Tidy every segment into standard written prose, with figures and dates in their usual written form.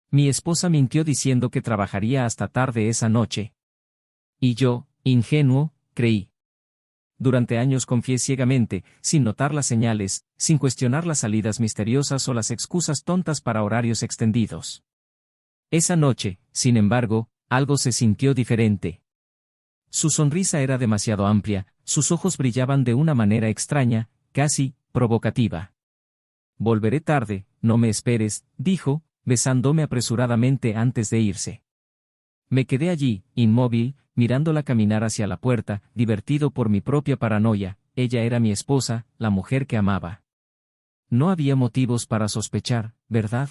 Mi esposa mintió diciendo que trabajaría hasta tarde esa noche. Y yo, ingenuo, creí. Durante años confié ciegamente, sin notar las señales, sin cuestionar las salidas misteriosas o las excusas tontas para horarios extendidos. Esa noche, sin embargo, algo se sintió diferente. Su sonrisa era demasiado amplia, sus ojos brillaban de una manera extraña, casi provocativa. Volveré tarde, no me esperes, dijo, besándome apresuradamente antes de irse. Me quedé allí, inmóvil, mirándola caminar hacia la puerta, divertido por mi propia paranoia. Ella era mi esposa, la mujer que amaba. No había motivos para sospechar, ¿verdad?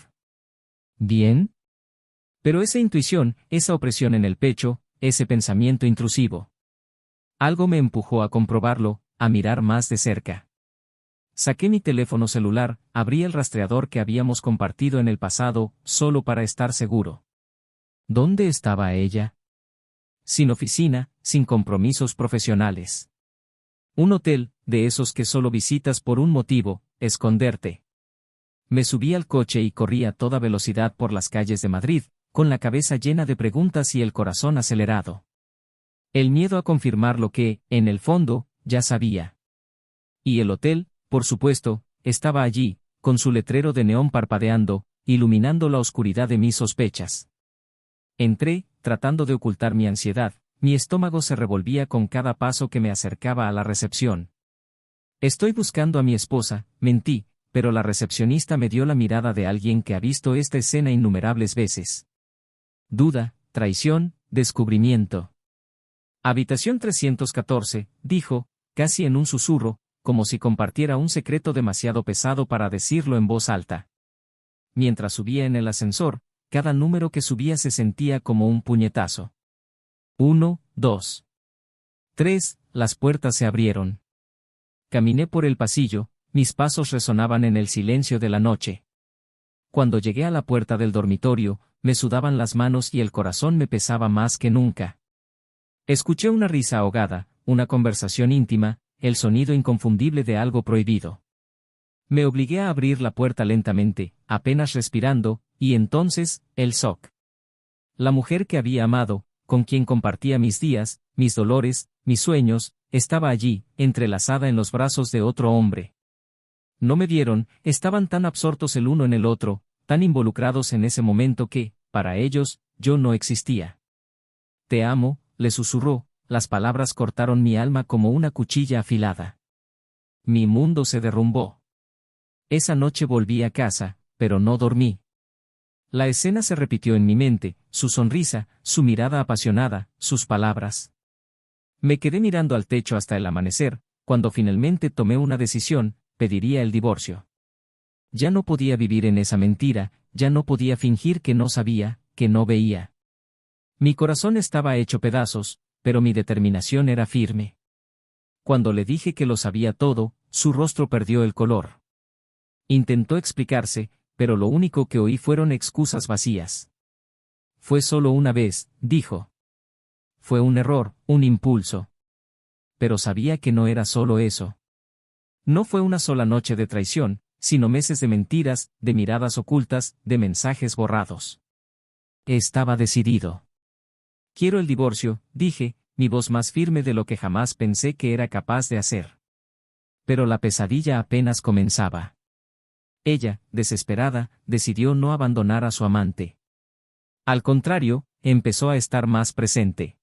¿Bien? Pero esa intuición, esa opresión en el pecho, ese pensamiento intrusivo. Algo me empujó a comprobarlo, a mirar más de cerca. Saqué mi teléfono celular, abrí el rastreador que habíamos compartido en el pasado, solo para estar seguro. ¿Dónde estaba ella? Sin oficina, sin compromisos profesionales. Un hotel, de esos que solo visitas por un motivo, esconderte. Me subí al coche y corrí a toda velocidad por las calles de Madrid, con la cabeza llena de preguntas y el corazón acelerado. El miedo a confirmar lo que, en el fondo, ya sabía. Y el hotel, por supuesto, estaba allí, con su letrero de neón parpadeando, iluminando la oscuridad de mis sospechas. Entré, tratando de ocultar mi ansiedad, mi estómago se revolvía con cada paso que me acercaba a la recepción. Estoy buscando a mi esposa, mentí, pero la recepcionista me dio la mirada de alguien que ha visto esta escena innumerables veces. Duda, traición, descubrimiento. Habitación 314, dijo, casi en un susurro, como si compartiera un secreto demasiado pesado para decirlo en voz alta. Mientras subía en el ascensor, cada número que subía se sentía como un puñetazo. 1, 2, 3, las puertas se abrieron. Caminé por el pasillo, mis pasos resonaban en el silencio de la noche. Cuando llegué a la puerta del dormitorio, me sudaban las manos y el corazón me pesaba más que nunca. Escuché una risa ahogada, una conversación íntima, el sonido inconfundible de algo prohibido. Me obligué a abrir la puerta lentamente, apenas respirando, y entonces, el shock. La mujer que había amado, con quien compartía mis días, mis dolores, mis sueños, estaba allí, entrelazada en los brazos de otro hombre. No me vieron, estaban tan absortos el uno en el otro, tan involucrados en ese momento que, para ellos, yo no existía. Te amo, le susurró, las palabras cortaron mi alma como una cuchilla afilada. Mi mundo se derrumbó. Esa noche volví a casa, pero no dormí. La escena se repitió en mi mente, su sonrisa, su mirada apasionada, sus palabras. Me quedé mirando al techo hasta el amanecer, cuando finalmente tomé una decisión, pediría el divorcio. Ya no podía vivir en esa mentira, ya no podía fingir que no sabía, que no veía. Mi corazón estaba hecho pedazos, pero mi determinación era firme. Cuando le dije que lo sabía todo, su rostro perdió el color. Intentó explicarse, pero lo único que oí fueron excusas vacías. Fue solo una vez, dijo. Fue un error, un impulso. Pero sabía que no era solo eso. No fue una sola noche de traición, sino meses de mentiras, de miradas ocultas, de mensajes borrados. Estaba decidido. Quiero el divorcio, dije, mi voz más firme de lo que jamás pensé que era capaz de hacer. Pero la pesadilla apenas comenzaba. Ella, desesperada, decidió no abandonar a su amante. Al contrario, empezó a estar más presente.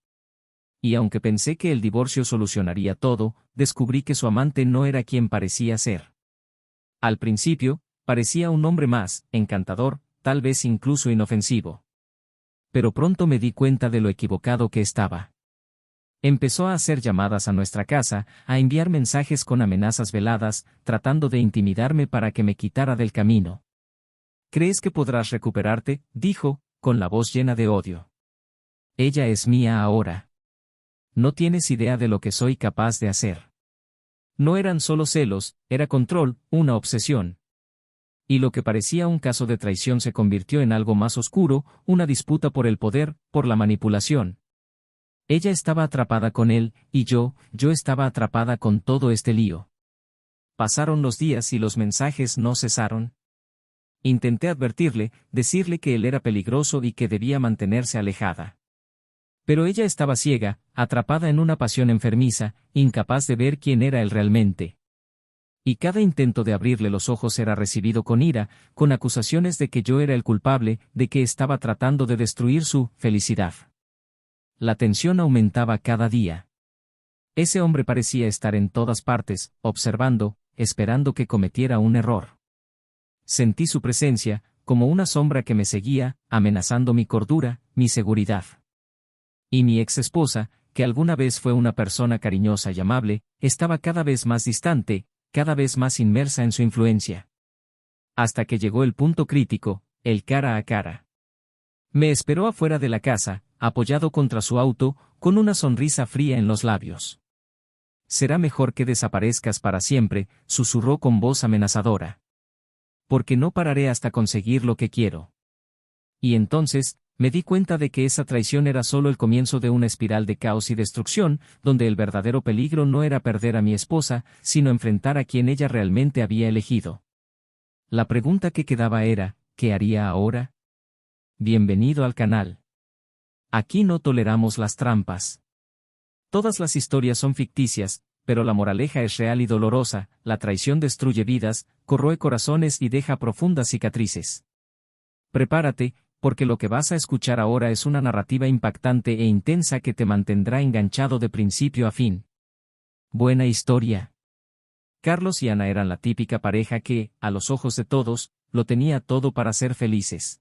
Y aunque pensé que el divorcio solucionaría todo, descubrí que su amante no era quien parecía ser. Al principio, parecía un hombre más, encantador, tal vez incluso inofensivo. Pero pronto me di cuenta de lo equivocado que estaba. Empezó a hacer llamadas a nuestra casa, a enviar mensajes con amenazas veladas, tratando de intimidarme para que me quitara del camino. ¿Crees que podrás recuperarte?, dijo, con la voz llena de odio. Ella es mía ahora. No tienes idea de lo que soy capaz de hacer. No eran solo celos, era control, una obsesión. Y lo que parecía un caso de traición se convirtió en algo más oscuro, una disputa por el poder, por la manipulación. Ella estaba atrapada con él, y yo estaba atrapada con todo este lío. Pasaron los días y los mensajes no cesaron. Intenté advertirle, decirle que él era peligroso y que debía mantenerse alejada. Pero ella estaba ciega, atrapada en una pasión enfermiza, incapaz de ver quién era él realmente. Y cada intento de abrirle los ojos era recibido con ira, con acusaciones de que yo era el culpable, de que estaba tratando de destruir su felicidad. La tensión aumentaba cada día. Ese hombre parecía estar en todas partes, observando, esperando que cometiera un error. Sentí su presencia, como una sombra que me seguía, amenazando mi cordura, mi seguridad. Y mi ex esposa, que alguna vez fue una persona cariñosa y amable, estaba cada vez más distante, cada vez más inmersa en su influencia. Hasta que llegó el punto crítico, el cara a cara. Me esperó afuera de la casa, apoyado contra su auto, con una sonrisa fría en los labios. «Será mejor que desaparezcas para siempre», susurró con voz amenazadora. «Porque no pararé hasta conseguir lo que quiero». Y entonces, me di cuenta de que esa traición era solo el comienzo de una espiral de caos y destrucción, donde el verdadero peligro no era perder a mi esposa, sino enfrentar a quien ella realmente había elegido. La pregunta que quedaba era, ¿qué haría ahora? Bienvenido al canal. Aquí no toleramos las trampas. Todas las historias son ficticias, pero la moraleja es real y dolorosa. La traición destruye vidas, corroe corazones y deja profundas cicatrices. Prepárate, porque lo que vas a escuchar ahora es una narrativa impactante e intensa que te mantendrá enganchado de principio a fin. Buena historia. Carlos y Ana eran la típica pareja que, a los ojos de todos, lo tenía todo para ser felices.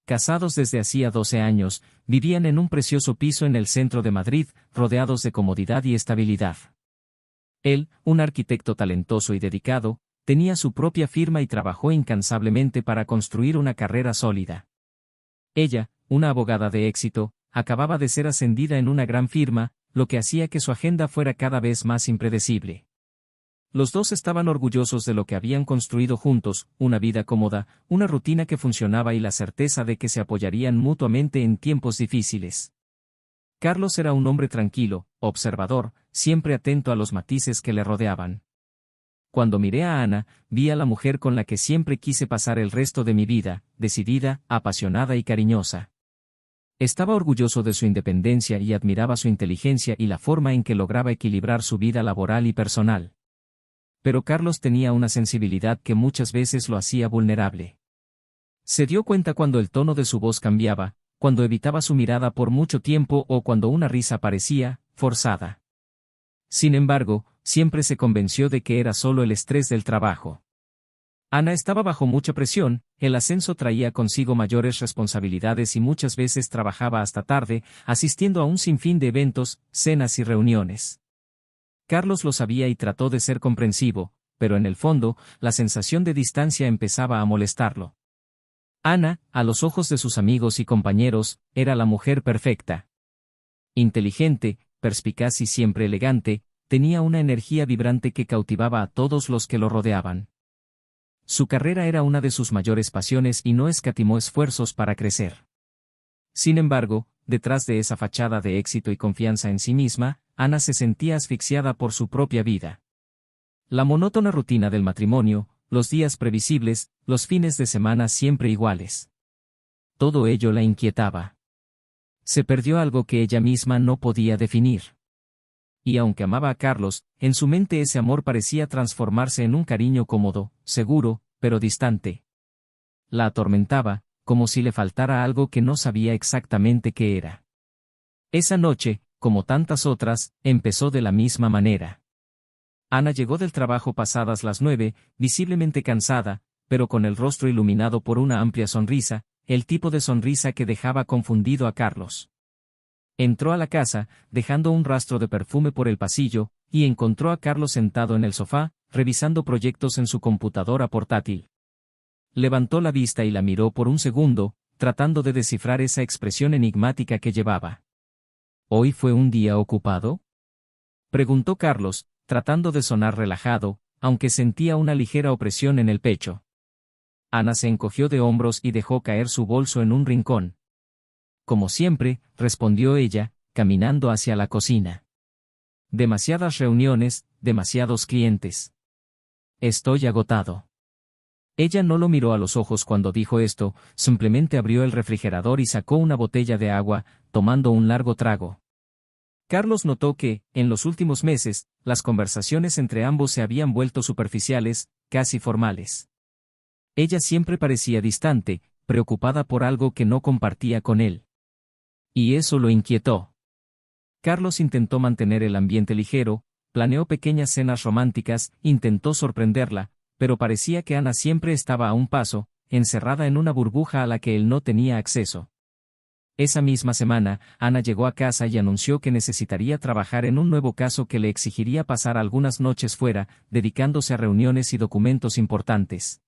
Casados desde hacía 12 años, vivían en un precioso piso en el centro de Madrid, rodeados de comodidad y estabilidad. Él, un arquitecto talentoso y dedicado, tenía su propia firma y trabajó incansablemente para construir una carrera sólida. Ella, una abogada de éxito, acababa de ser ascendida en una gran firma, lo que hacía que su agenda fuera cada vez más impredecible. Los dos estaban orgullosos de lo que habían construido juntos, una vida cómoda, una rutina que funcionaba y la certeza de que se apoyarían mutuamente en tiempos difíciles. Carlos era un hombre tranquilo, observador, siempre atento a los matices que le rodeaban. Cuando miré a Ana, vi a la mujer con la que siempre quise pasar el resto de mi vida, decidida, apasionada y cariñosa. Estaba orgulloso de su independencia y admiraba su inteligencia y la forma en que lograba equilibrar su vida laboral y personal. Pero Carlos tenía una sensibilidad que muchas veces lo hacía vulnerable. Se dio cuenta cuando el tono de su voz cambiaba, cuando evitaba su mirada por mucho tiempo o cuando una risa parecía forzada. Sin embargo, siempre se convenció de que era solo el estrés del trabajo. Ana estaba bajo mucha presión, el ascenso traía consigo mayores responsabilidades y muchas veces trabajaba hasta tarde, asistiendo a un sinfín de eventos, cenas y reuniones. Carlos lo sabía y trató de ser comprensivo, pero en el fondo, la sensación de distancia empezaba a molestarlo. Ana, a los ojos de sus amigos y compañeros, era la mujer perfecta. Inteligente, perspicaz y siempre elegante, tenía una energía vibrante que cautivaba a todos los que lo rodeaban. Su carrera era una de sus mayores pasiones y no escatimó esfuerzos para crecer. Sin embargo, detrás de esa fachada de éxito y confianza en sí misma, Ana se sentía asfixiada por su propia vida. La monótona rutina del matrimonio, los días previsibles, los fines de semana siempre iguales. Todo ello la inquietaba. Se perdió algo que ella misma no podía definir. Y aunque amaba a Carlos, en su mente ese amor parecía transformarse en un cariño cómodo, seguro, pero distante. La atormentaba, como si le faltara algo que no sabía exactamente qué era. Esa noche, como tantas otras, empezó de la misma manera. Ana llegó del trabajo pasadas las 9, visiblemente cansada, pero con el rostro iluminado por una amplia sonrisa, el tipo de sonrisa que dejaba confundido a Carlos. Entró a la casa, dejando un rastro de perfume por el pasillo, y encontró a Carlos sentado en el sofá, revisando proyectos en su computadora portátil. Levantó la vista y la miró por un segundo, tratando de descifrar esa expresión enigmática que llevaba. ¿Hoy fue un día ocupado?, preguntó Carlos, tratando de sonar relajado, aunque sentía una ligera opresión en el pecho. Ana se encogió de hombros y dejó caer su bolso en un rincón. Como siempre, respondió ella, caminando hacia la cocina. Demasiadas reuniones, demasiados clientes. Estoy agotado. Ella no lo miró a los ojos cuando dijo esto, simplemente abrió el refrigerador y sacó una botella de agua, tomando un largo trago. Carlos notó que, en los últimos meses, las conversaciones entre ambos se habían vuelto superficiales, casi formales. Ella siempre parecía distante, preocupada por algo que no compartía con él. Y eso lo inquietó. Carlos intentó mantener el ambiente ligero, planeó pequeñas cenas románticas, intentó sorprenderla, pero parecía que Ana siempre estaba a un paso, encerrada en una burbuja a la que él no tenía acceso. Esa misma semana, Ana llegó a casa y anunció que necesitaría trabajar en un nuevo caso que le exigiría pasar algunas noches fuera, dedicándose a reuniones y documentos importantes.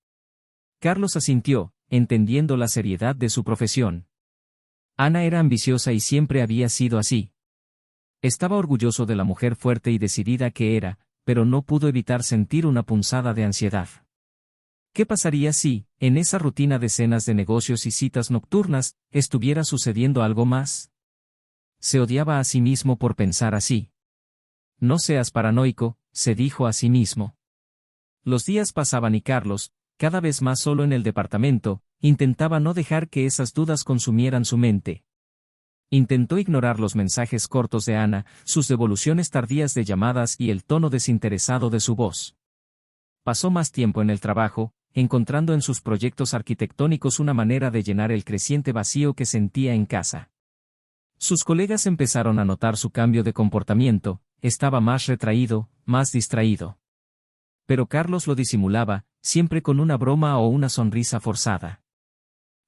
Carlos asintió, entendiendo la seriedad de su profesión. Ana era ambiciosa y siempre había sido así. Estaba orgulloso de la mujer fuerte y decidida que era, pero no pudo evitar sentir una punzada de ansiedad. ¿Qué pasaría si, en esa rutina de cenas de negocios y citas nocturnas, estuviera sucediendo algo más? Se odiaba a sí mismo por pensar así. No seas paranoico, se dijo a sí mismo. Los días pasaban y Carlos, cada vez más solo en el departamento, intentaba no dejar que esas dudas consumieran su mente. Intentó ignorar los mensajes cortos de Ana, sus devoluciones tardías de llamadas y el tono desinteresado de su voz. Pasó más tiempo en el trabajo, encontrando en sus proyectos arquitectónicos una manera de llenar el creciente vacío que sentía en casa. Sus colegas empezaron a notar su cambio de comportamiento, estaba más retraído, más distraído. Pero Carlos lo disimulaba, siempre con una broma o una sonrisa forzada.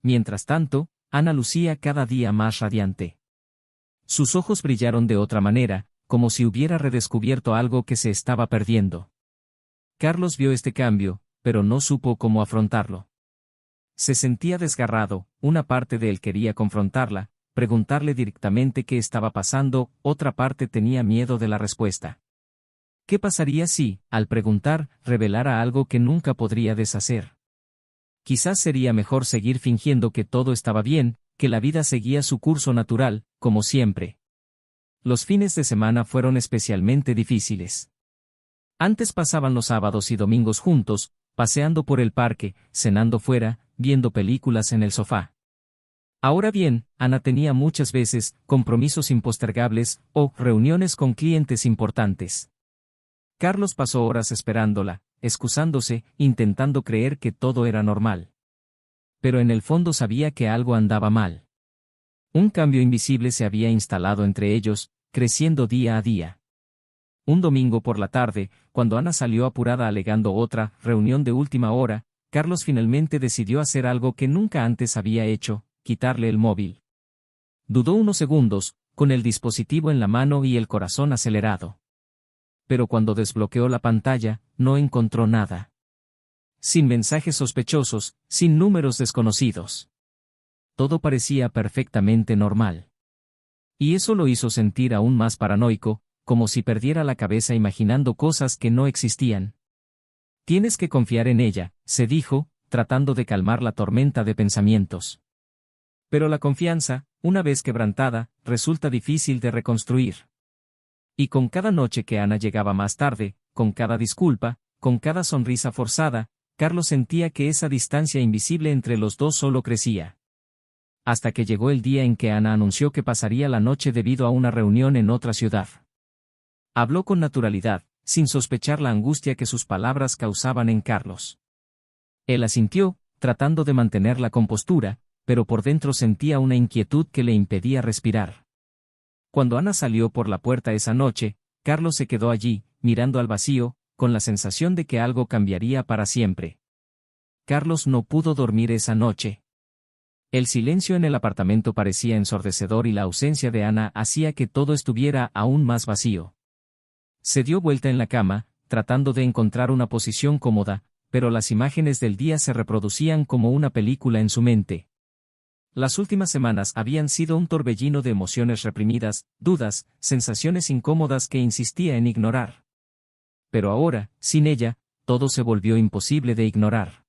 Mientras tanto, Ana lucía cada día más radiante. Sus ojos brillaron de otra manera, como si hubiera redescubierto algo que se estaba perdiendo. Carlos vio este cambio, pero no supo cómo afrontarlo. Se sentía desgarrado, una parte de él quería confrontarla, preguntarle directamente qué estaba pasando, otra parte tenía miedo de la respuesta. ¿Qué pasaría si, al preguntar, revelara algo que nunca podría deshacer? Quizás sería mejor seguir fingiendo que todo estaba bien, que la vida seguía su curso natural, como siempre. Los fines de semana fueron especialmente difíciles. Antes pasaban los sábados y domingos juntos, paseando por el parque, cenando fuera, viendo películas en el sofá. Ahora bien, Ana tenía muchas veces compromisos impostergables o reuniones con clientes importantes. Carlos pasó horas esperándola, excusándose, intentando creer que todo era normal. Pero en el fondo sabía que algo andaba mal. Un cambio invisible se había instalado entre ellos, creciendo día a día. Un domingo por la tarde, cuando Ana salió apurada alegando otra reunión de última hora, Carlos finalmente decidió hacer algo que nunca antes había hecho, quitarle el móvil. Dudó unos segundos, con el dispositivo en la mano y el corazón acelerado. Pero cuando desbloqueó la pantalla, no encontró nada. Sin mensajes sospechosos, sin números desconocidos. Todo parecía perfectamente normal. Y eso lo hizo sentir aún más paranoico, como si perdiera la cabeza imaginando cosas que no existían. Tienes que confiar en ella, se dijo, tratando de calmar la tormenta de pensamientos. Pero la confianza, una vez quebrantada, resulta difícil de reconstruir. Y con cada noche que Ana llegaba más tarde, con cada disculpa, con cada sonrisa forzada, Carlos sentía que esa distancia invisible entre los dos solo crecía. Hasta que llegó el día en que Ana anunció que pasaría la noche debido a una reunión en otra ciudad. Habló con naturalidad, sin sospechar la angustia que sus palabras causaban en Carlos. Él asintió, tratando de mantener la compostura, pero por dentro sentía una inquietud que le impedía respirar. Cuando Ana salió por la puerta esa noche, Carlos se quedó allí, mirando al vacío, con la sensación de que algo cambiaría para siempre. Carlos no pudo dormir esa noche. El silencio en el apartamento parecía ensordecedor y la ausencia de Ana hacía que todo estuviera aún más vacío. Se dio vuelta en la cama, tratando de encontrar una posición cómoda, pero las imágenes del día se reproducían como una película en su mente. Las últimas semanas habían sido un torbellino de emociones reprimidas, dudas, sensaciones incómodas que insistía en ignorar. Pero ahora, sin ella, todo se volvió imposible de ignorar.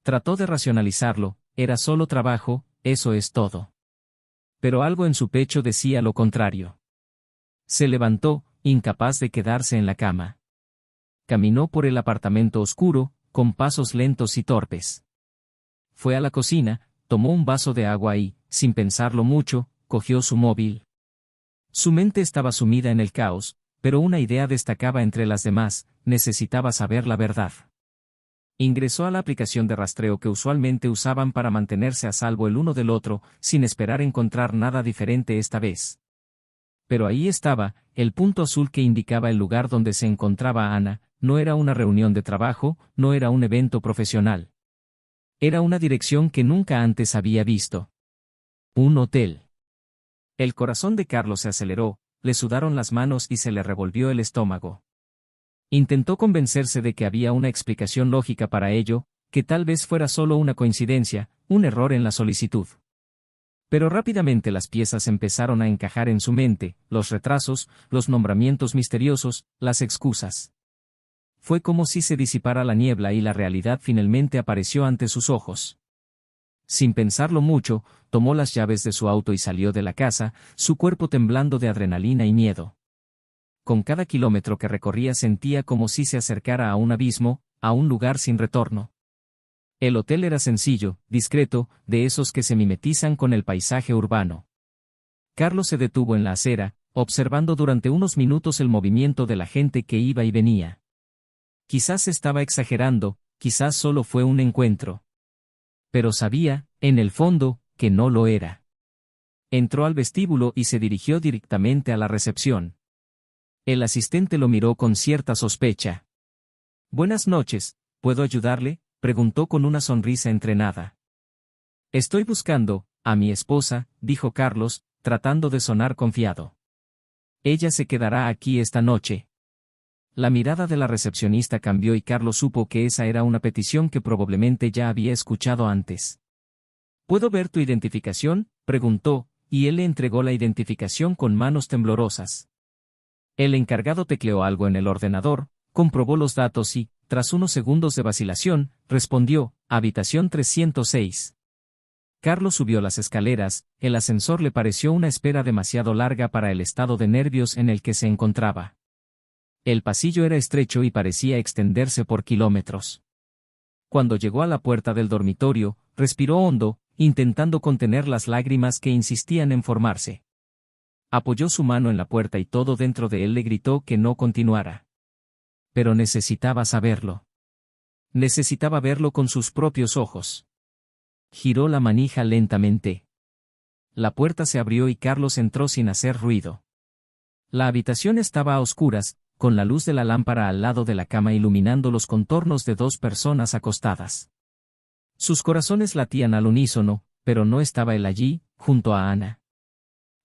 Trató de racionalizarlo, era solo trabajo, eso es todo. Pero algo en su pecho decía lo contrario. Se levantó, incapaz de quedarse en la cama. Caminó por el apartamento oscuro, con pasos lentos y torpes. Fue a la cocina, tomó un vaso de agua y, sin pensarlo mucho, cogió su móvil. Su mente estaba sumida en el caos, pero una idea destacaba entre las demás: necesitaba saber la verdad. Ingresó a la aplicación de rastreo que usualmente usaban para mantenerse a salvo el uno del otro, sin esperar encontrar nada diferente esta vez. Pero ahí estaba, el punto azul que indicaba el lugar donde se encontraba Ana. No era una reunión de trabajo, no era un evento profesional. Era una dirección que nunca antes había visto. Un hotel. El corazón de Carlos se aceleró, le sudaron las manos y se le revolvió el estómago. Intentó convencerse de que había una explicación lógica para ello, que tal vez fuera solo una coincidencia, un error en la solicitud. Pero rápidamente las piezas empezaron a encajar en su mente: los retrasos, los nombramientos misteriosos, las excusas. Fue como si se disipara la niebla y la realidad finalmente apareció ante sus ojos. Sin pensarlo mucho, tomó las llaves de su auto y salió de la casa, su cuerpo temblando de adrenalina y miedo. Con cada kilómetro que recorría sentía como si se acercara a un abismo, a un lugar sin retorno. El hotel era sencillo, discreto, de esos que se mimetizan con el paisaje urbano. Carlos se detuvo en la acera, observando durante unos minutos el movimiento de la gente que iba y venía. Quizás estaba exagerando, quizás solo fue un encuentro. Pero sabía, en el fondo, que no lo era. Entró al vestíbulo y se dirigió directamente a la recepción. El asistente lo miró con cierta sospecha. «Buenas noches, ¿puedo ayudarle?», preguntó con una sonrisa entrenada. «Estoy buscando a mi esposa», dijo Carlos, tratando de sonar confiado. «Ella se quedará aquí esta noche». La mirada de la recepcionista cambió y Carlos supo que esa era una petición que probablemente ya había escuchado antes. «¿Puedo ver tu identificación?», preguntó, y él le entregó la identificación con manos temblorosas. El encargado tecleó algo en el ordenador, comprobó los datos y, tras unos segundos de vacilación, respondió: «Habitación 306». Carlos subió las escaleras. El ascensor le pareció una espera demasiado larga para el estado de nervios en el que se encontraba. El pasillo era estrecho y parecía extenderse por kilómetros. Cuando llegó a la puerta del dormitorio, respiró hondo, intentando contener las lágrimas que insistían en formarse. Apoyó su mano en la puerta y todo dentro de él le gritó que no continuara. Pero necesitaba saberlo. Necesitaba verlo con sus propios ojos. Giró la manija lentamente. La puerta se abrió y Carlos entró sin hacer ruido. La habitación estaba a oscuras, con la luz de la lámpara al lado de la cama iluminando los contornos de dos personas acostadas. Sus corazones latían al unísono, pero no estaba él allí, junto a Ana.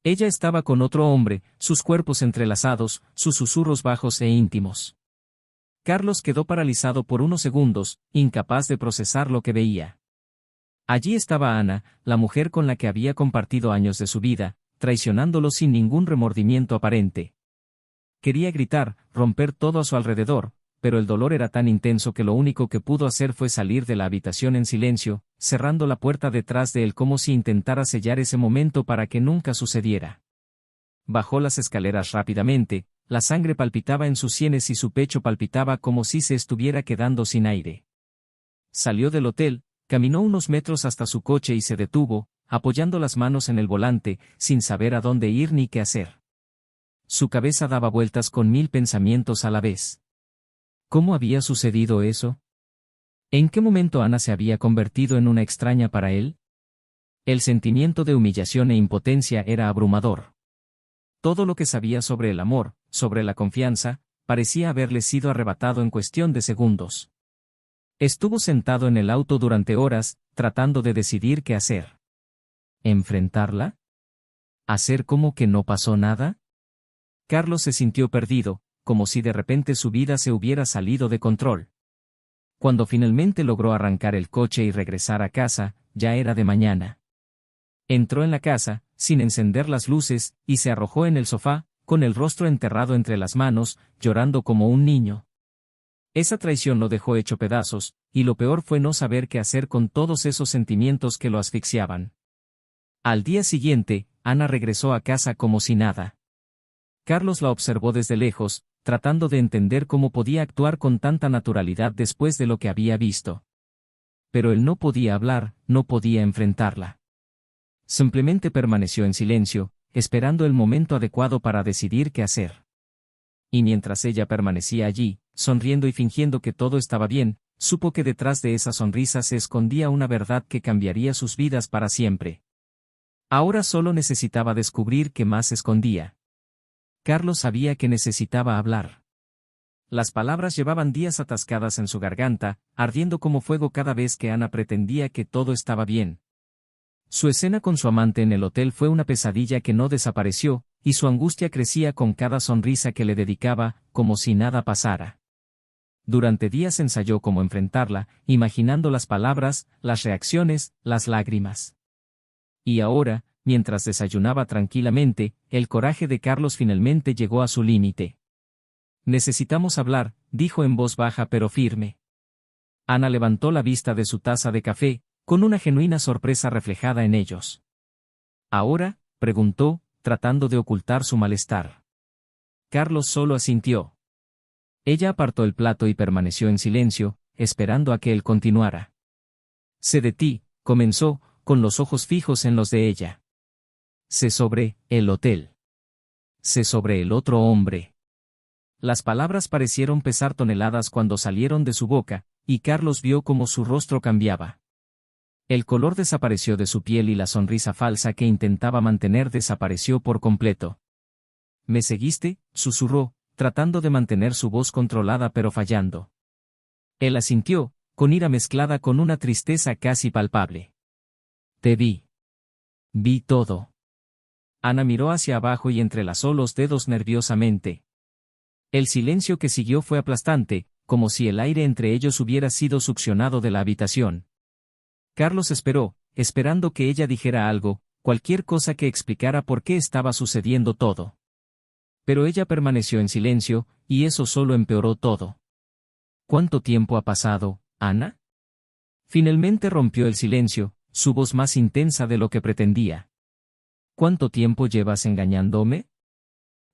Ella estaba con otro hombre, sus cuerpos entrelazados, sus susurros bajos e íntimos. Carlos quedó paralizado por unos segundos, incapaz de procesar lo que veía. Allí estaba Ana, la mujer con la que había compartido años de su vida, traicionándolo sin ningún remordimiento aparente. Quería gritar, romper todo a su alrededor, pero el dolor era tan intenso que lo único que pudo hacer fue salir de la habitación en silencio, cerrando la puerta detrás de él como si intentara sellar ese momento para que nunca sucediera. Bajó las escaleras rápidamente, la sangre palpitaba en sus sienes y su pecho palpitaba como si se estuviera quedando sin aire. Salió del hotel, caminó unos metros hasta su coche y se detuvo, apoyando las manos en el volante, sin saber a dónde ir ni qué hacer. Su cabeza daba vueltas con 1000 pensamientos a la vez. ¿Cómo había sucedido eso? ¿En qué momento Ana se había convertido en una extraña para él? El sentimiento de humillación e impotencia era abrumador. Todo lo que sabía sobre el amor, sobre la confianza, parecía haberle sido arrebatado en cuestión de segundos. Estuvo sentado en el auto durante horas, tratando de decidir qué hacer. ¿Enfrentarla? ¿Hacer como que no pasó nada? Carlos se sintió perdido, como si de repente su vida se hubiera salido de control. Cuando finalmente logró arrancar el coche y regresar a casa, ya era de mañana. Entró en la casa, sin encender las luces, y se arrojó en el sofá, con el rostro enterrado entre las manos, llorando como un niño. Esa traición lo dejó hecho pedazos, y lo peor fue no saber qué hacer con todos esos sentimientos que lo asfixiaban. Al día siguiente, Ana regresó a casa como si nada. Carlos la observó desde lejos, tratando de entender cómo podía actuar con tanta naturalidad después de lo que había visto. Pero él no podía hablar, no podía enfrentarla. Simplemente permaneció en silencio, esperando el momento adecuado para decidir qué hacer. Y mientras ella permanecía allí, sonriendo y fingiendo que todo estaba bien, supo que detrás de esa sonrisa se escondía una verdad que cambiaría sus vidas para siempre. Ahora solo necesitaba descubrir qué más escondía. Carlos sabía que necesitaba hablar. Las palabras llevaban días atascadas en su garganta, ardiendo como fuego cada vez que Ana pretendía que todo estaba bien. Su escena con su amante en el hotel fue una pesadilla que no desapareció, y su angustia crecía con cada sonrisa que le dedicaba, como si nada pasara. Durante días ensayó cómo enfrentarla, imaginando las palabras, las reacciones, las lágrimas. Y ahora, mientras desayunaba tranquilamente, el coraje de Carlos finalmente llegó a su límite. «Necesitamos hablar», dijo en voz baja pero firme. Ana levantó la vista de su taza de café, con una genuina sorpresa reflejada en ellos. «¿Ahora?», preguntó, tratando de ocultar su malestar. Carlos solo asintió. Ella apartó el plato y permaneció en silencio, esperando a que él continuara. «Sé de ti», comenzó, con los ojos fijos en los de ella. «Sé sobre el hotel. Sé sobre el otro hombre». Las palabras parecieron pesar toneladas cuando salieron de su boca, y Carlos vio cómo su rostro cambiaba. El color desapareció de su piel y la sonrisa falsa que intentaba mantener desapareció por completo. «¿Me seguiste?», susurró, tratando de mantener su voz controlada pero fallando. Él asintió, con ira mezclada con una tristeza casi palpable. «Te vi. Vi todo». Ana miró hacia abajo y entrelazó los dedos nerviosamente. El silencio que siguió fue aplastante, como si el aire entre ellos hubiera sido succionado de la habitación. Carlos esperó, esperando que ella dijera algo, cualquier cosa que explicara por qué estaba sucediendo todo. Pero ella permaneció en silencio, y eso solo empeoró todo. «¿Cuánto tiempo ha pasado, Ana?». Finalmente rompió el silencio, su voz más intensa de lo que pretendía. «¿Cuánto tiempo llevas engañándome?».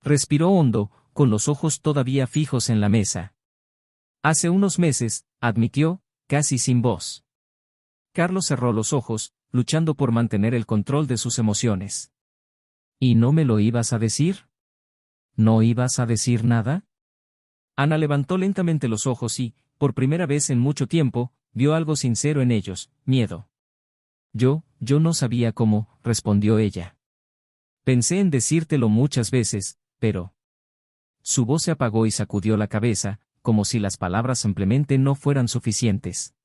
Respiró hondo, con los ojos todavía fijos en la mesa. «Hace unos meses», admitió, casi sin voz. Carlos cerró los ojos, luchando por mantener el control de sus emociones. «¿Y no me lo ibas a decir? ¿No ibas a decir nada?». Ana levantó lentamente los ojos y, por primera vez en mucho tiempo, vio algo sincero en ellos, miedo. Yo no sabía cómo», respondió ella. «Pensé en decírtelo muchas veces, pero…». Su voz se apagó y sacudió la cabeza, como si las palabras simplemente no fueran suficientes.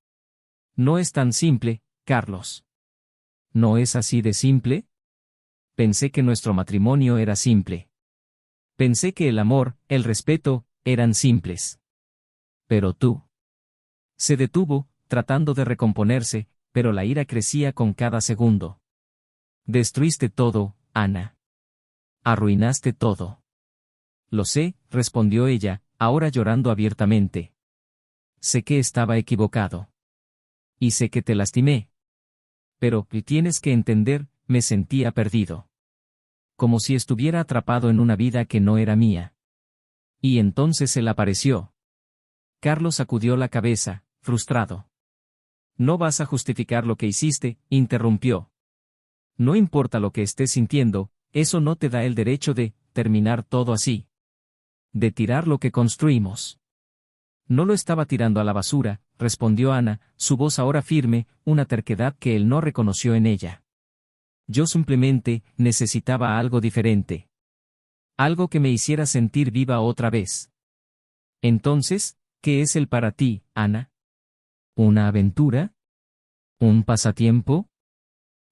«No es tan simple, Carlos». «¿No es así de simple?». «Pensé que nuestro matrimonio era simple. Pensé que el amor, el respeto, eran simples. Pero tú…». Se detuvo, tratando de recomponerse, pero la ira crecía con cada segundo. «Destruiste todo, Ana. Arruinaste todo». «Lo sé», respondió ella, ahora llorando abiertamente. «Sé que estaba equivocado. Y sé que te lastimé. Pero, tienes que entender, me sentía perdido. Como si estuviera atrapado en una vida que no era mía». Y entonces él apareció. Carlos sacudió la cabeza, frustrado. «No vas a justificar lo que hiciste», interrumpió. «No importa lo que estés sintiendo, eso no te da el derecho de terminar todo así. De tirar lo que construimos». «No lo estaba tirando a la basura», respondió Ana, su voz ahora firme, una terquedad que él no reconoció en ella. «Yo simplemente necesitaba algo diferente. Algo que me hiciera sentir viva otra vez». «Entonces, ¿qué es él para ti, Ana? ¿Una aventura? ¿Un pasatiempo?».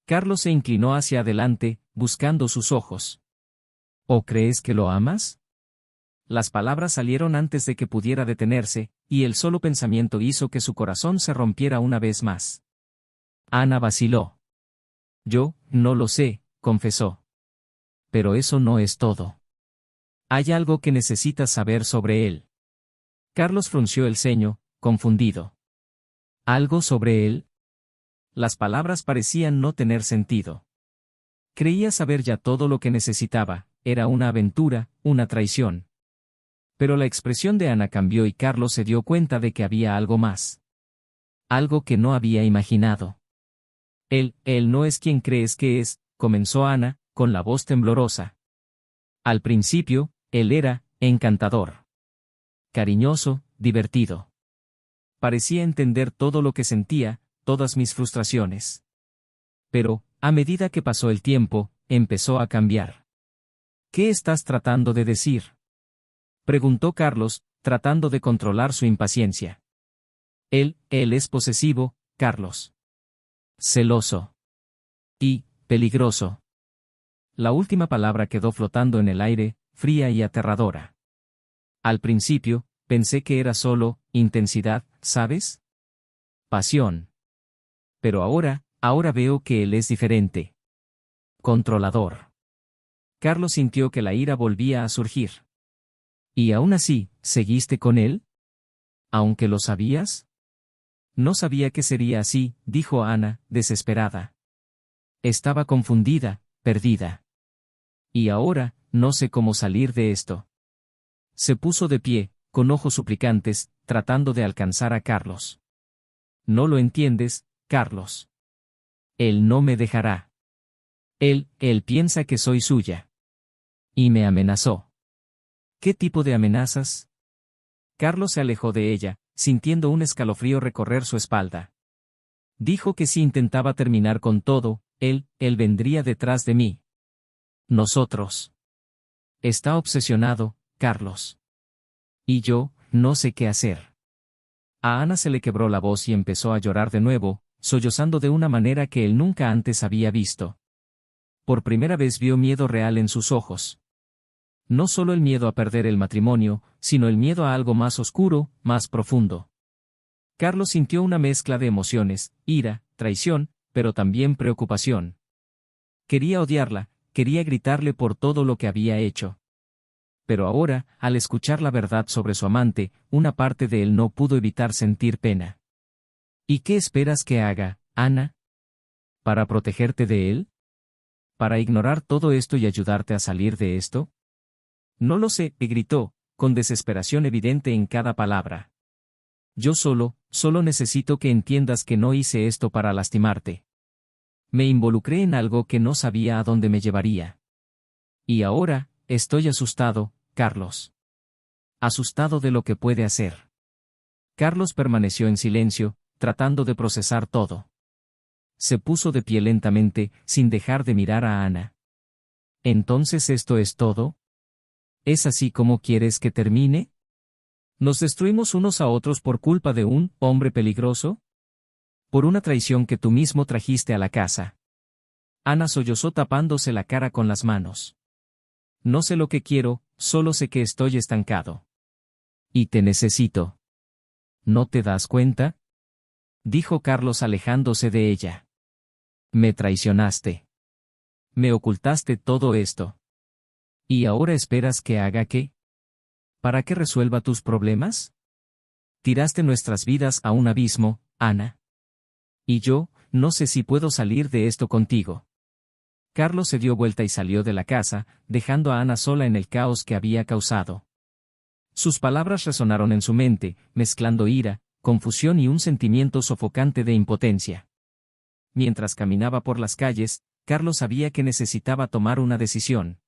Carlos se inclinó hacia adelante, buscando sus ojos. «¿O crees que lo amas?». Las palabras salieron antes de que pudiera detenerse, y el solo pensamiento hizo que su corazón se rompiera una vez más. Ana vaciló. «Yo no lo sé», confesó. «Pero eso no es todo. Hay algo que necesitas saber sobre él». Carlos frunció el ceño, confundido. «¿Algo sobre él?». Las palabras parecían no tener sentido. Creía saber ya todo lo que necesitaba, era una aventura, una traición. Pero la expresión de Ana cambió y Carlos se dio cuenta de que había algo más. Algo que no había imaginado. Él no es quien crees que es, comenzó Ana, con la voz temblorosa. Al principio, él era encantador. Cariñoso, divertido. Parecía entender todo lo que sentía, todas mis frustraciones. Pero, a medida que pasó el tiempo, empezó a cambiar. ¿Qué estás tratando de decir?, preguntó Carlos, tratando de controlar su impaciencia. Él es posesivo, Carlos. Celoso. Y, peligroso. La última palabra quedó flotando en el aire, fría y aterradora. Al principio, pensé que era solo intensidad, ¿sabes? Pasión. Pero ahora veo que él es diferente. Controlador. Carlos sintió que la ira volvía a surgir. ¿Y aún así, seguiste con él? ¿Aunque lo sabías? No sabía que sería así, dijo Ana, desesperada. Estaba confundida, perdida. Y ahora, no sé cómo salir de esto. Se puso de pie, con ojos suplicantes, tratando de alcanzar a Carlos. No lo entiendes, Carlos. Él no me dejará. Él piensa que soy suya. Y me amenazó. ¿Qué tipo de amenazas? Carlos se alejó de ella, sintiendo un escalofrío recorrer su espalda. Dijo que si intentaba terminar con todo, él vendría detrás de mí. Nosotros. Está obsesionado, Carlos. Y yo, no sé qué hacer. A Ana se le quebró la voz y empezó a llorar de nuevo, sollozando de una manera que él nunca antes había visto. Por primera vez vio miedo real en sus ojos. No solo el miedo a perder el matrimonio, sino el miedo a algo más oscuro, más profundo. Carlos sintió una mezcla de emociones, ira, traición, pero también preocupación. Quería odiarla, quería gritarle por todo lo que había hecho. Pero ahora, al escuchar la verdad sobre su amante, una parte de él no pudo evitar sentir pena. ¿Y qué esperas que haga, Ana? ¿Para protegerte de él? ¿Para ignorar todo esto y ayudarte a salir de esto? No lo sé, gritó, con desesperación evidente en cada palabra. Yo solo necesito que entiendas que no hice esto para lastimarte. Me involucré en algo que no sabía a dónde me llevaría. Y ahora, estoy asustado, Carlos. Asustado de lo que puede hacer. Carlos permaneció en silencio, tratando de procesar todo. Se puso de pie lentamente, sin dejar de mirar a Ana. ¿Entonces esto es todo? ¿Es así como quieres que termine? ¿Nos destruimos unos a otros por culpa de un hombre peligroso? Por una traición que tú mismo trajiste a la casa. Ana sollozó tapándose la cara con las manos. No sé lo que quiero, solo sé que estoy estancado. Y te necesito. ¿No te das cuenta?, dijo Carlos alejándose de ella. Me traicionaste. Me ocultaste todo esto. ¿Y ahora esperas que haga qué? ¿Para que resuelva tus problemas? Tiraste nuestras vidas a un abismo, Ana. Y yo, no sé si puedo salir de esto contigo. Carlos se dio vuelta y salió de la casa, dejando a Ana sola en el caos que había causado. Sus palabras resonaron en su mente, mezclando ira, confusión y un sentimiento sofocante de impotencia. Mientras caminaba por las calles, Carlos sabía que necesitaba tomar una decisión.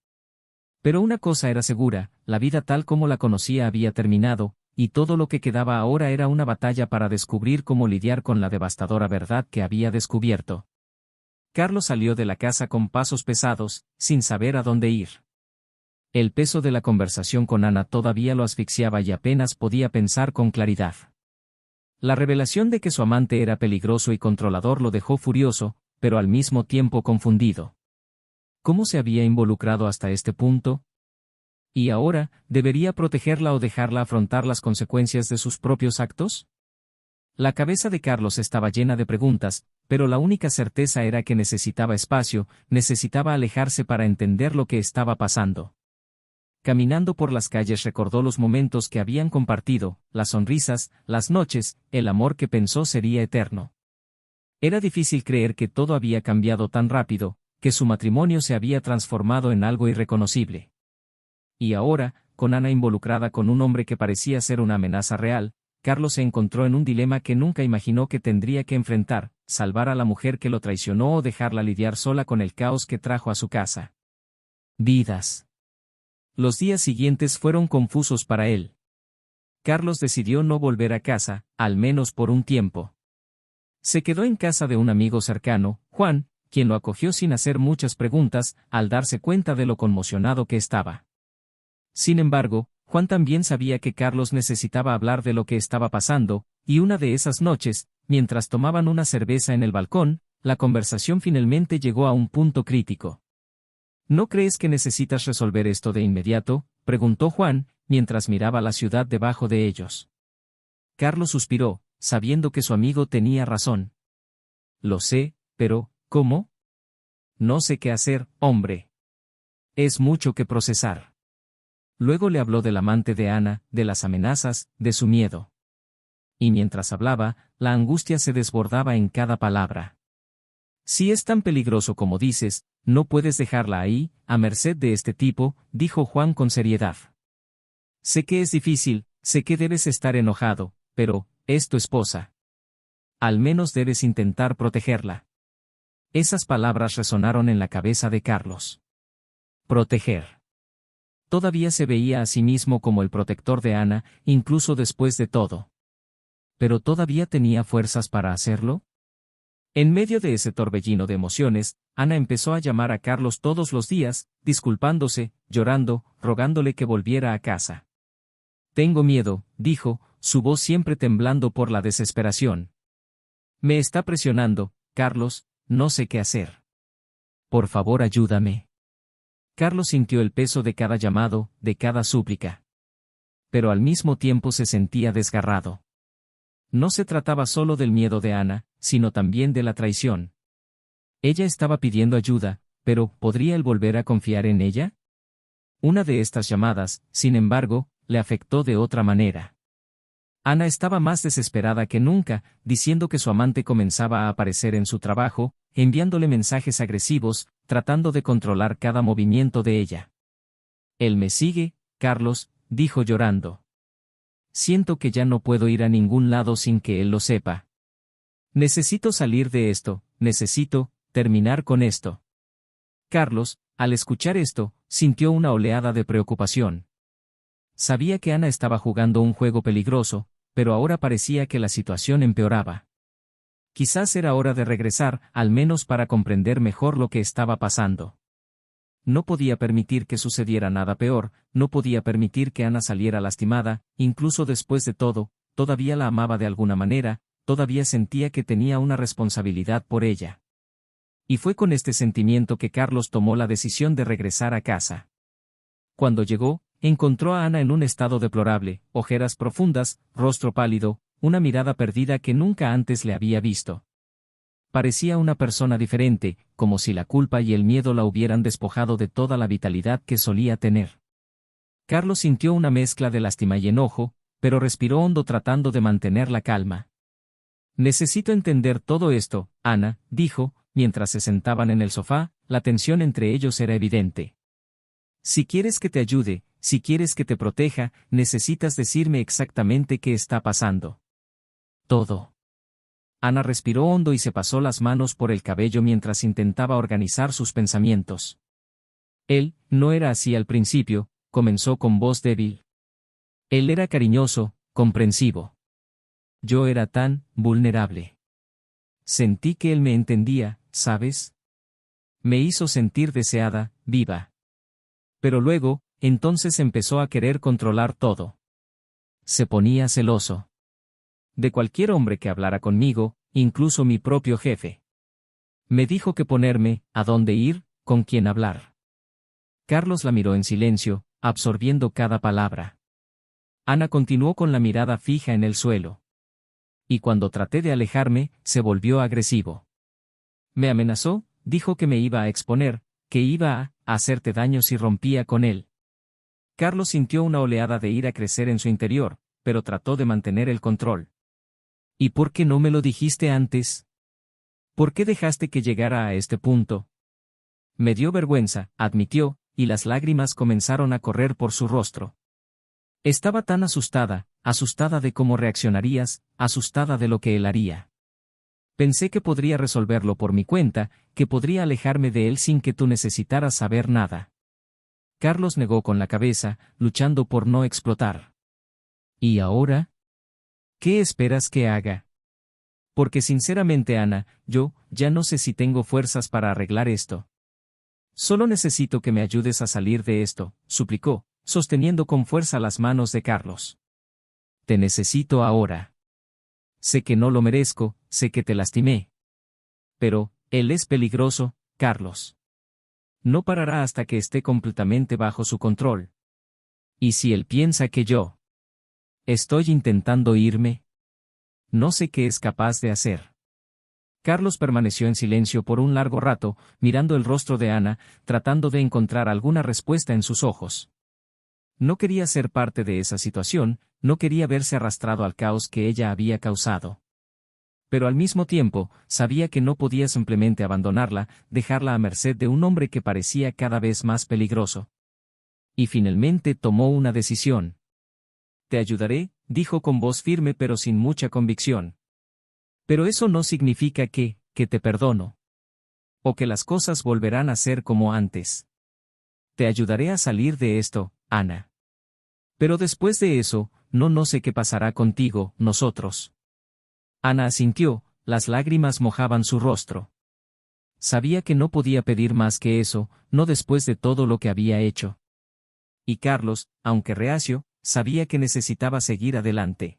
Pero una cosa era segura, la vida tal como la conocía había terminado, y todo lo que quedaba ahora era una batalla para descubrir cómo lidiar con la devastadora verdad que había descubierto. Carlos salió de la casa con pasos pesados, sin saber a dónde ir. El peso de la conversación con Ana todavía lo asfixiaba y apenas podía pensar con claridad. La revelación de que su amante era peligroso y controlador lo dejó furioso, pero al mismo tiempo confundido. ¿Cómo se había involucrado hasta este punto? ¿Y ahora, debería protegerla o dejarla afrontar las consecuencias de sus propios actos? La cabeza de Carlos estaba llena de preguntas, pero la única certeza era que necesitaba espacio, necesitaba alejarse para entender lo que estaba pasando. Caminando por las calles recordó los momentos que habían compartido, las sonrisas, las noches, el amor que pensó sería eterno. Era difícil creer que todo había cambiado tan rápido, que su matrimonio se había transformado en algo irreconocible. Y ahora, con Ana involucrada con un hombre que parecía ser una amenaza real, Carlos se encontró en un dilema que nunca imaginó que tendría que enfrentar: salvar a la mujer que lo traicionó o dejarla lidiar sola con el caos que trajo a su casa. Vidas. Los días siguientes fueron confusos para él. Carlos decidió no volver a casa, al menos por un tiempo. Se quedó en casa de un amigo cercano, Juan, quien lo acogió sin hacer muchas preguntas, al darse cuenta de lo conmocionado que estaba. Sin embargo, Juan también sabía que Carlos necesitaba hablar de lo que estaba pasando, y una de esas noches, mientras tomaban una cerveza en el balcón, la conversación finalmente llegó a un punto crítico. ¿No crees que necesitas resolver esto de inmediato?, preguntó Juan, mientras miraba la ciudad debajo de ellos. Carlos suspiró, sabiendo que su amigo tenía razón. Lo sé, pero, ¿cómo? No sé qué hacer, hombre. Es mucho que procesar. Luego le habló del amante de Ana, de las amenazas, de su miedo. Y mientras hablaba, la angustia se desbordaba en cada palabra. Si es tan peligroso como dices, no puedes dejarla ahí, a merced de este tipo, dijo Juan con seriedad. Sé que es difícil, sé que debes estar enojado, pero, es tu esposa. Al menos debes intentar protegerla. Esas palabras resonaron en la cabeza de Carlos. Proteger. Todavía se veía a sí mismo como el protector de Ana, incluso después de todo. ¿Pero todavía tenía fuerzas para hacerlo? En medio de ese torbellino de emociones, Ana empezó a llamar a Carlos todos los días, disculpándose, llorando, rogándole que volviera a casa. Tengo miedo, dijo, su voz siempre temblando por la desesperación. Me está presionando, Carlos, no sé qué hacer. Por favor, ayúdame. Carlos sintió el peso de cada llamado, de cada súplica. Pero al mismo tiempo se sentía desgarrado. No se trataba solo del miedo de Ana, sino también de la traición. Ella estaba pidiendo ayuda, pero ¿podría él volver a confiar en ella? Una de estas llamadas, sin embargo, le afectó de otra manera. Ana estaba más desesperada que nunca, diciendo que su amante comenzaba a aparecer en su trabajo, enviándole mensajes agresivos, tratando de controlar cada movimiento de ella. Él me sigue, Carlos, dijo llorando. Siento que ya no puedo ir a ningún lado sin que él lo sepa. Necesito salir de esto, necesito terminar con esto. Carlos, al escuchar esto, sintió una oleada de preocupación. Sabía que Ana estaba jugando un juego peligroso, pero ahora parecía que la situación empeoraba. Quizás era hora de regresar, al menos para comprender mejor lo que estaba pasando. No podía permitir que sucediera nada peor, no podía permitir que Ana saliera lastimada, incluso después de todo, todavía la amaba de alguna manera, todavía sentía que tenía una responsabilidad por ella. Y fue con este sentimiento que Carlos tomó la decisión de regresar a casa. Cuando llegó, encontró a Ana en un estado deplorable, ojeras profundas, rostro pálido, una mirada perdida que nunca antes le había visto. Parecía una persona diferente, como si la culpa y el miedo la hubieran despojado de toda la vitalidad que solía tener. Carlos sintió una mezcla de lástima y enojo, pero respiró hondo tratando de mantener la calma. Necesito entender todo esto, Ana, dijo, mientras se sentaban en el sofá, la tensión entre ellos era evidente. Si quieres que te ayude, si quieres que te proteja, necesitas decirme exactamente qué está pasando. Todo. Ana respiró hondo y se pasó las manos por el cabello mientras intentaba organizar sus pensamientos. Él, no era así al principio, comenzó con voz débil. Él era cariñoso, comprensivo. Yo era tan vulnerable. Sentí que él me entendía, ¿sabes? Me hizo sentir deseada, viva. Pero luego, entonces empezó a querer controlar todo. Se ponía celoso. De cualquier hombre que hablara conmigo, incluso mi propio jefe. Me dijo qué ponerme, a dónde ir, con quién hablar. Carlos la miró en silencio, absorbiendo cada palabra. Ana continuó con la mirada fija en el suelo. Y cuando traté de alejarme, se volvió agresivo. Me amenazó, dijo que me iba a exponer, que iba a hacerte daño si rompía con él. Carlos sintió una oleada de ira crecer en su interior, pero trató de mantener el control. ¿Y por qué no me lo dijiste antes? ¿Por qué dejaste que llegara a este punto? Me dio vergüenza, admitió, y las lágrimas comenzaron a correr por su rostro. Estaba tan asustada, asustada de cómo reaccionarías, asustada de lo que él haría. Pensé que podría resolverlo por mi cuenta, que podría alejarme de él sin que tú necesitaras saber nada. Carlos negó con la cabeza, luchando por no explotar. ¿Y ahora? ¿Qué esperas que haga? Porque sinceramente, Ana, yo ya no sé si tengo fuerzas para arreglar esto. Solo necesito que me ayudes a salir de esto, suplicó, sosteniendo con fuerza las manos de Carlos. Te necesito ahora. Sé que no lo merezco, sé que te lastimé. Pero, él es peligroso, Carlos. No parará hasta que esté completamente bajo su control. ¿Y si él piensa que yo estoy intentando irme? No sé qué es capaz de hacer. Carlos permaneció en silencio por un largo rato, mirando el rostro de Ana, tratando de encontrar alguna respuesta en sus ojos. No quería ser parte de esa situación, no quería verse arrastrado al caos que ella había causado. Pero al mismo tiempo, sabía que no podía simplemente abandonarla, dejarla a merced de un hombre que parecía cada vez más peligroso. Y finalmente tomó una decisión. Te ayudaré, dijo con voz firme pero sin mucha convicción. Pero eso no significa que te perdono. O que las cosas volverán a ser como antes. Te ayudaré a salir de esto, Ana. Pero después de eso, no sé qué pasará contigo, nosotros. Ana asintió, las lágrimas mojaban su rostro. Sabía que no podía pedir más que eso, no después de todo lo que había hecho. Y Carlos, aunque reacio, sabía que necesitaba seguir adelante.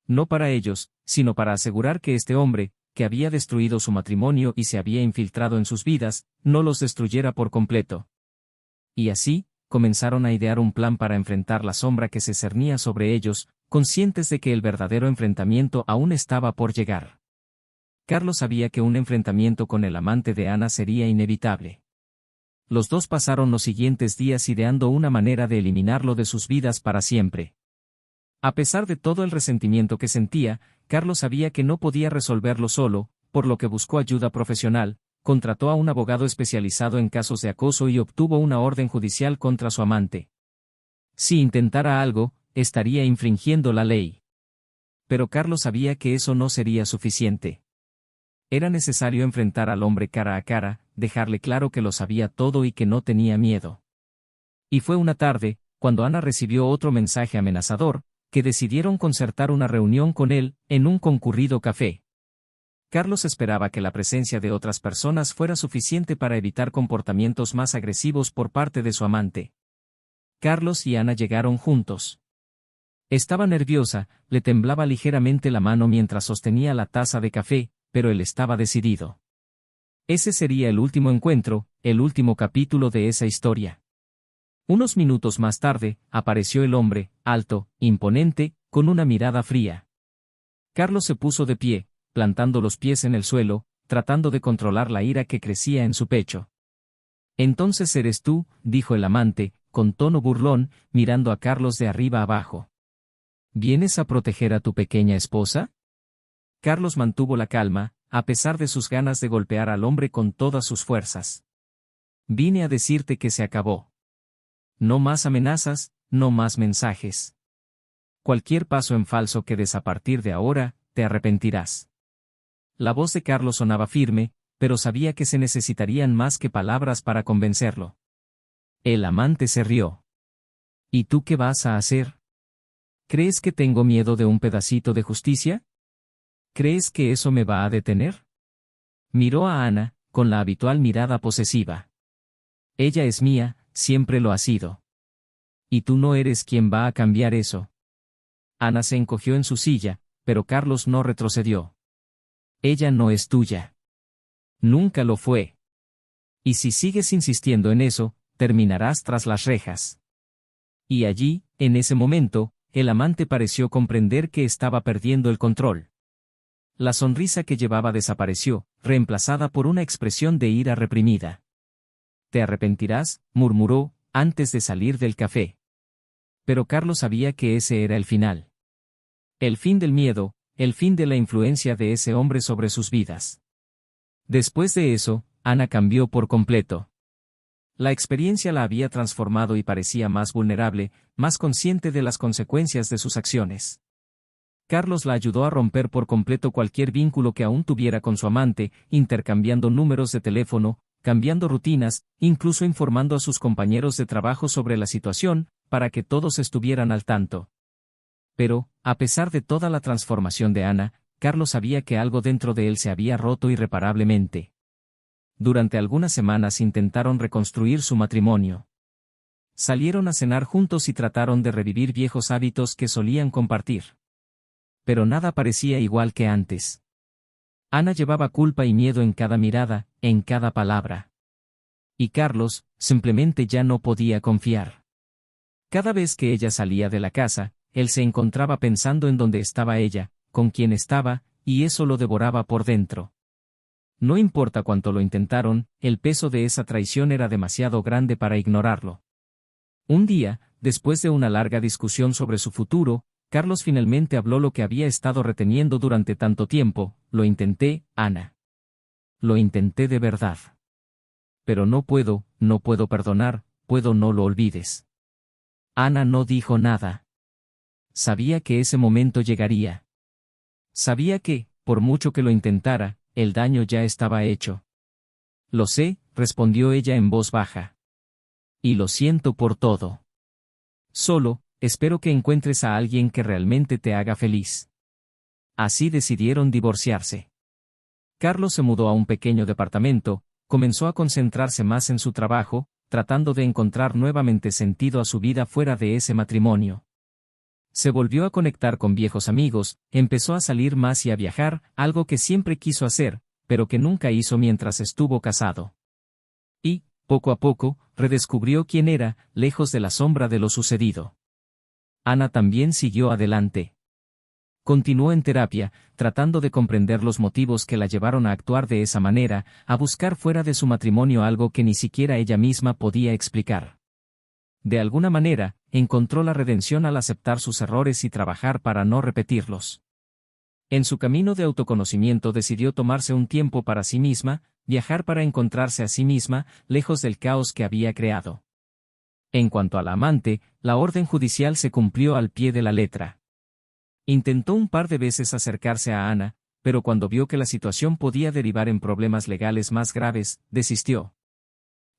No para ellos, sino para asegurar que este hombre, que había destruido su matrimonio y se había infiltrado en sus vidas, no los destruyera por completo. Y así, comenzaron a idear un plan para enfrentar la sombra que se cernía sobre ellos, conscientes de que el verdadero enfrentamiento aún estaba por llegar. Carlos sabía que un enfrentamiento con el amante de Ana sería inevitable. Los dos pasaron los siguientes días ideando una manera de eliminarlo de sus vidas para siempre. A pesar de todo el resentimiento que sentía, Carlos sabía que no podía resolverlo solo, por lo que buscó ayuda profesional, contrató a un abogado especializado en casos de acoso y obtuvo una orden judicial contra su amante. Si intentara algo, estaría infringiendo la ley. Pero Carlos sabía que eso no sería suficiente. Era necesario enfrentar al hombre cara a cara, dejarle claro que lo sabía todo y que no tenía miedo. Y fue una tarde, cuando Ana recibió otro mensaje amenazador, que decidieron concertar una reunión con él, en un concurrido café. Carlos esperaba que la presencia de otras personas fuera suficiente para evitar comportamientos más agresivos por parte de su amante. Carlos y Ana llegaron juntos. Estaba nerviosa, le temblaba ligeramente la mano mientras sostenía la taza de café, pero él estaba decidido. Ese sería el último encuentro, el último capítulo de esa historia. Unos minutos más tarde, apareció el hombre, alto, imponente, con una mirada fría. Carlos se puso de pie, plantando los pies en el suelo, tratando de controlar la ira que crecía en su pecho. Entonces eres tú, dijo el amante, con tono burlón, mirando a Carlos de arriba abajo. ¿Vienes a proteger a tu pequeña esposa? Carlos mantuvo la calma, a pesar de sus ganas de golpear al hombre con todas sus fuerzas. Vine a decirte que se acabó. No más amenazas, no más mensajes. Cualquier paso en falso que des a partir de ahora, te arrepentirás. La voz de Carlos sonaba firme, pero sabía que se necesitarían más que palabras para convencerlo. El amante se rió. ¿Y tú qué vas a hacer? ¿Crees que tengo miedo de un pedacito de justicia? ¿Crees que eso me va a detener? Miró a Ana, con la habitual mirada posesiva. Ella es mía, siempre lo ha sido. Y tú no eres quien va a cambiar eso. Ana se encogió en su silla, pero Carlos no retrocedió. Ella no es tuya. Nunca lo fue. Y si sigues insistiendo en eso, terminarás tras las rejas. Y allí, en ese momento, el amante pareció comprender que estaba perdiendo el control. La sonrisa que llevaba desapareció, reemplazada por una expresión de ira reprimida. Te arrepentirás, murmuró, antes de salir del café. Pero Carlos sabía que ese era el final. El fin del miedo, el fin de la influencia de ese hombre sobre sus vidas. Después de eso, Ana cambió por completo. La experiencia la había transformado y parecía más vulnerable, más consciente de las consecuencias de sus acciones. Carlos la ayudó a romper por completo cualquier vínculo que aún tuviera con su amante, intercambiando números de teléfono, cambiando rutinas, incluso informando a sus compañeros de trabajo sobre la situación, para que todos estuvieran al tanto. Pero, a pesar de toda la transformación de Ana, Carlos sabía que algo dentro de él se había roto irreparablemente. Durante algunas semanas intentaron reconstruir su matrimonio. Salieron a cenar juntos y trataron de revivir viejos hábitos que solían compartir. Pero nada parecía igual que antes. Ana llevaba culpa y miedo en cada mirada, en cada palabra. Y Carlos, simplemente ya no podía confiar. Cada vez que ella salía de la casa, él se encontraba pensando en dónde estaba ella, con quién estaba, y eso lo devoraba por dentro. No importa cuánto lo intentaron, el peso de esa traición era demasiado grande para ignorarlo. Un día, después de una larga discusión sobre su futuro, Carlos finalmente habló lo que había estado reteniendo durante tanto tiempo: lo intenté, Ana. Lo intenté de verdad. Pero no puedo perdonar, no lo olvides. Ana no dijo nada. Sabía que ese momento llegaría. Sabía que, por mucho que lo intentara, el daño ya estaba hecho. Lo sé, respondió ella en voz baja. Y lo siento por todo. Solo, espero que encuentres a alguien que realmente te haga feliz. Así decidieron divorciarse. Carlos se mudó a un pequeño departamento, comenzó a concentrarse más en su trabajo, tratando de encontrar nuevamente sentido a su vida fuera de ese matrimonio. Se volvió a conectar con viejos amigos, empezó a salir más y a viajar, algo que siempre quiso hacer, pero que nunca hizo mientras estuvo casado. Y, poco a poco, redescubrió quién era, lejos de la sombra de lo sucedido. Ana también siguió adelante. Continuó en terapia, tratando de comprender los motivos que la llevaron a actuar de esa manera, a buscar fuera de su matrimonio algo que ni siquiera ella misma podía explicar. De alguna manera, encontró la redención al aceptar sus errores y trabajar para no repetirlos. En su camino de autoconocimiento decidió tomarse un tiempo para sí misma, viajar para encontrarse a sí misma, lejos del caos que había creado. En cuanto a la amante, la orden judicial se cumplió al pie de la letra. Intentó un par de veces acercarse a Ana, pero cuando vio que la situación podía derivar en problemas legales más graves, desistió.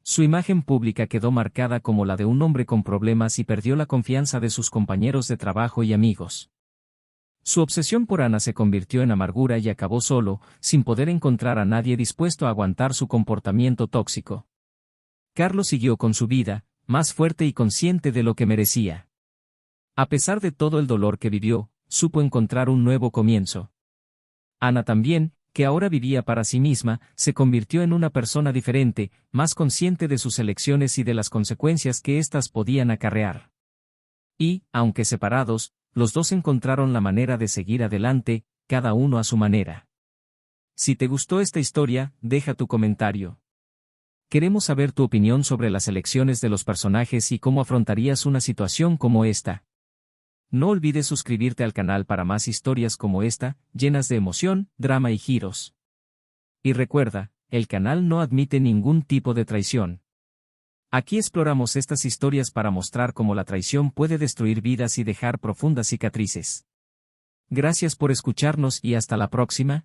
Su imagen pública quedó marcada como la de un hombre con problemas y perdió la confianza de sus compañeros de trabajo y amigos. Su obsesión por Ana se convirtió en amargura y acabó solo, sin poder encontrar a nadie dispuesto a aguantar su comportamiento tóxico. Carlos siguió con su vida, más fuerte y consciente de lo que merecía. A pesar de todo el dolor que vivió, supo encontrar un nuevo comienzo. Ana también, que ahora vivía para sí misma, se convirtió en una persona diferente, más consciente de sus elecciones y de las consecuencias que éstas podían acarrear. Y, aunque separados, los dos encontraron la manera de seguir adelante, cada uno a su manera. Si te gustó esta historia, deja tu comentario. Queremos saber tu opinión sobre las elecciones de los personajes y cómo afrontarías una situación como esta. No olvides suscribirte al canal para más historias como esta, llenas de emoción, drama y giros. Y recuerda, el canal no admite ningún tipo de traición. Aquí exploramos estas historias para mostrar cómo la traición puede destruir vidas y dejar profundas cicatrices. Gracias por escucharnos y hasta la próxima.